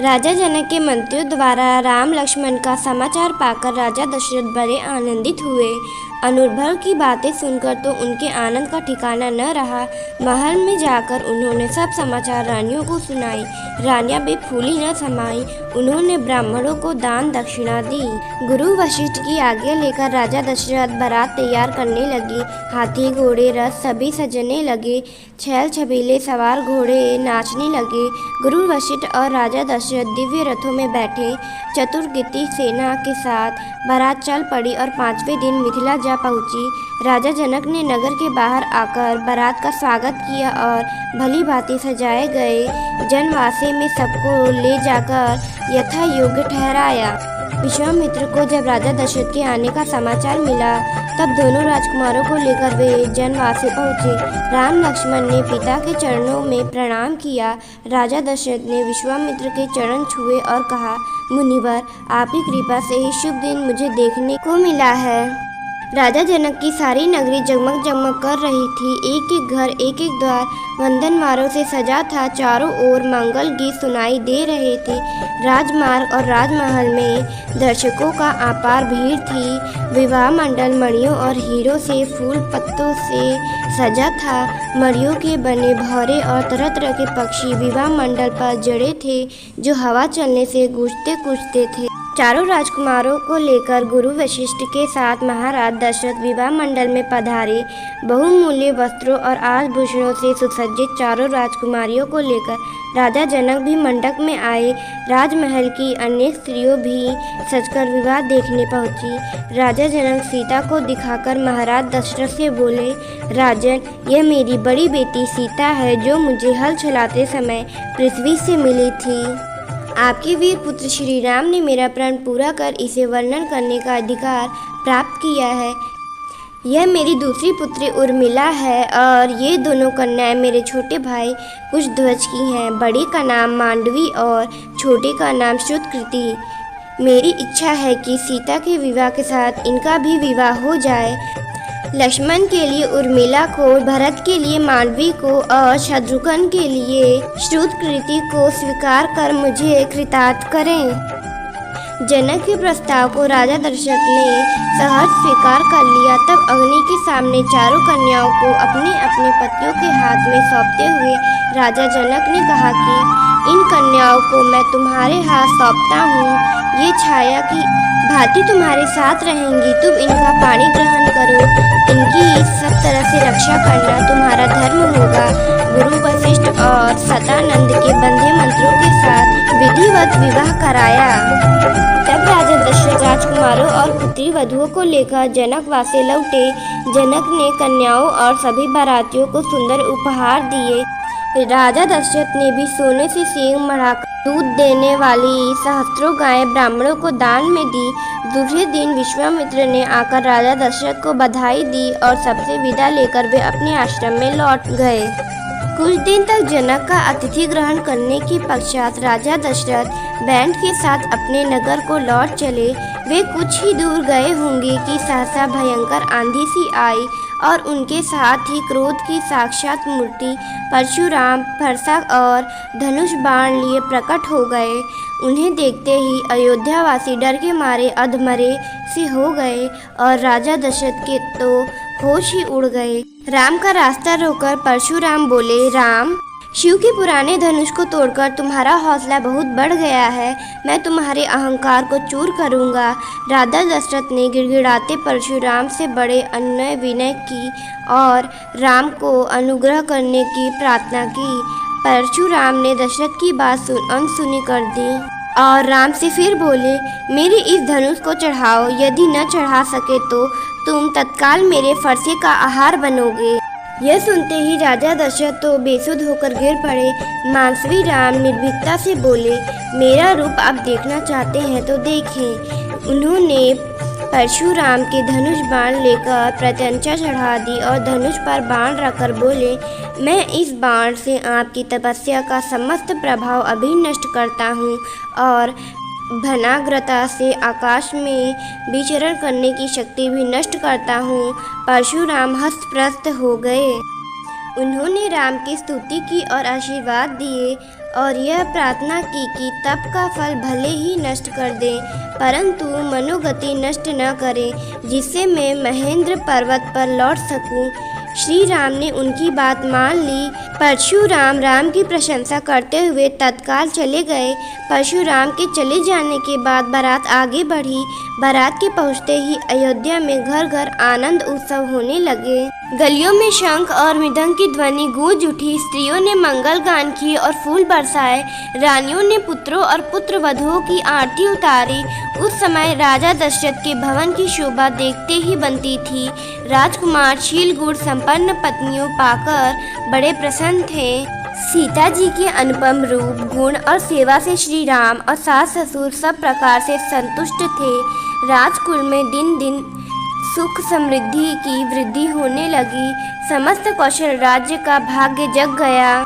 राजा जनक के मंत्रियों द्वारा राम लक्ष्मण का समाचार पाकर राजा दशरथ बड़े आनंदित हुए। अनुभव की बातें सुनकर तो उनके आनंद का ठिकाना न रहा। महल में जाकर उन्होंने सब समाचार रानियों को सुनाई। रानियां भी फूली न समाई। उन्होंने ब्राह्मणों को दान दक्षिणा दी। गुरु वशिष्ठ की आज्ञा लेकर राजा दशरथ बारात तैयार करने लगे। हाथी घोड़े रथ सभी सजने लगे। छैल छबीले सवार घोड़े नाचने लगे। गुरु वशिष्ठ और राजा दशरथ दिव्य रथों में बैठे चतुर्गिति सेना के साथ बारात चल पड़ी और 5वें दिन मिथिला जा पहुंची। राजा जनक ने नगर के बाहर आकर बारात का स्वागत किया और भली भांति सजाए गए जनवासे में सबको ले जाकर यथा योग्य ठहराया। विश्वामित्र को जब राजा दशरथ के आने का समाचार मिला तब दोनों राजकुमारों को लेकर वे जनवासे पहुँचे। राम लक्ष्मण ने पिता के चरणों में प्रणाम किया। राजा दशरथ ने विश्वामित्र के चरण छुए और कहा, मुनिवर, आपकी कृपा से ही शुभ दिन मुझे देखने को मिला है। राजा जनक की सारी नगरी जगमग जगमग कर रही थी। एक एक घर एक एक द्वार वंदनवारों से सजा था। चारों ओर मंगल गीत सुनाई दे रहे थे। राजमार्ग और राजमहल में दर्शकों का अपार भीड़ थी। विवाह मंडल मणियों और हीरों से फूल पत्तों से सजा था। मणियों के बने भौरे और तरह तरह के पक्षी विवाह मंडल पर जड़े थे जो हवा चलने से गूंजते कूजते थे। चारों राजकुमारों को लेकर गुरु वशिष्ठ के साथ महाराज दशरथ विवाह मंडल में पधारे। बहुमूल्य वस्त्रों और आभूषणों से सुसज्जित चारों राजकुमारियों को लेकर राजा जनक भी मंडप में आए। राजमहल की अन्य स्त्रियों भी सजकर विवाह देखने पहुंची। राजा जनक सीता को दिखाकर महाराज दशरथ से बोले, राजन, यह मेरी बड़ी बेटी सीता है जो मुझे हल चलाते समय पृथ्वी से मिली थी। आपके वीर पुत्र श्री राम ने मेरा प्रण पूरा कर इसे वर्णन करने का अधिकार प्राप्त किया है। यह मेरी दूसरी पुत्री उर्मिला है और ये दोनों कन्याएं मेरे छोटे भाई कुशध्वज की हैं। बड़ी का नाम मांडवी और छोटे का नाम श्रुतकृति। मेरी इच्छा है कि सीता के विवाह के साथ इनका भी विवाह हो जाए। लक्ष्मण के लिए उर्मिला को, भरत के लिए मांडवी को और शत्रुघ्न के लिए श्रुतकृति को स्वीकार कर मुझे कृतार्थ करें। जनक के प्रस्ताव को राजा दशरथ ने सहर्ष स्वीकार कर लिया। तब अग्नि के सामने चारों कन्याओं को अपने अपने पतियों के हाथ में सौंपते हुए राजा जनक ने कहा कि इन कन्याओं को मैं तुम्हारे हाथ सौंपता हूँ। ये छाया की भांति तुम्हारे साथ रहेंगी। तुम इनका पानी ग्रहण करो। इनकी सब तरह से रक्षा करना तुम्हारा धर्म होगा। गुरु वशिष्ठ और सतानंद के बंधे मंत्रों के साथ विधिवत विवाह कराया। तब राजा दशरथ राजकुमारों और पुत्री वधुओं को लेकर जनकवासे लौटे। जनक ने कन्याओं और सभी बारातियों को सुंदर उपहार दिए। राजा दशरथ ने भी सोने से सींग मढ़ाकर दूध देने वाली सहस्त्रों गायें ब्राह्मणों को दान में दी। दूसरे दिन विश्वामित्र ने आकर राजा दशरथ को बधाई दी और सबसे विदा लेकर वे अपने आश्रम में लौट गए। कुछ दिन तक जनक का अतिथि ग्रहण करने के पश्चात राजा दशरथ बैंड के साथ अपने नगर को लौट चले। वे कुछ ही दूर गए होंगे कि सहसा भयंकर आंधी सी आई और उनके साथ ही क्रोध की साक्षात मूर्ति परशुराम फरसा और धनुष बाण लिए प्रकट हो गए। उन्हें देखते ही अयोध्यावासी डर के मारे अधमरे से हो गए और राजा दशरथ के तो होश ही उड़ गए। राम का रास्ता रोककर परशुराम बोले, राम, शिव के पुराने धनुष को तोड़कर तुम्हारा हौसला बहुत बढ़ गया है। मैं तुम्हारे अहंकार को चूर करूंगा। राजा दशरथ ने गिड़गिड़ाते परशुराम से बड़े अनुनय विनय की और राम को अनुग्रह करने की प्रार्थना की। परशुराम ने दशरथ की बात अनसुनी कर दी और राम से फिर बोले, मेरे इस धनुष को चढ़ाओ। यदि न चढ़ा सके तो तुम तत्काल मेरे फरसे का आहार बनोगे। यह सुनते ही राजा दशरथ तो बेसुध होकर गिर पड़े। मानसवी राम निर्भीकता से बोले, मेरा रूप आप देखना चाहते हैं तो देखें। उन्होंने परशुराम के धनुष बाण लेकर प्रत्यंचा चढ़ा दी और धनुष पर बाण रखकर बोले, मैं इस बाण से आपकी तपस्या का समस्त प्रभाव अभी नष्ट करता हूँ और भनाग्रता से आकाश में विचरण करने की शक्ति भी नष्ट करता हूँ। परशुराम हतप्रस्त हो गए। उन्होंने राम की स्तुति की और आशीर्वाद दिए और यह प्रार्थना की कि तप का फल भले ही नष्ट कर दे, परंतु मनोगति नष्ट न करे, जिससे मैं महेंद्र पर्वत पर लौट सकूं। श्री राम ने उनकी बात मान ली। परशुराम राम की प्रशंसा करते हुए तत्काल चले गए। परशुराम के चले जाने के बाद बारात आगे बढ़ी। बारात के पहुँचते ही अयोध्या में घर घर आनंद उत्सव होने लगे। गलियों में शंख और मृदंग की ध्वनि गूंज उठी। स्त्रियों ने मंगल गान किए और फूल बरसाए। रानियों ने पुत्रों और पुत्र वधुओं की आरती उतारी। उस समय राजा दशरथ के भवन की शोभा देखते ही बनती थी। राजकुमार शील गुण संपन्न पत्नियों पाकर बड़े प्रसन्न थे। सीता जी के अनुपम रूप, गुण और सेवा से श्री राम और सास ससुर सब प्रकार से संतुष्ट थे। राजकुल में दिन दिन सुख समृद्धि की वृद्धि होने लगी। समस्त कौशल राज्य का भाग्य जग गया।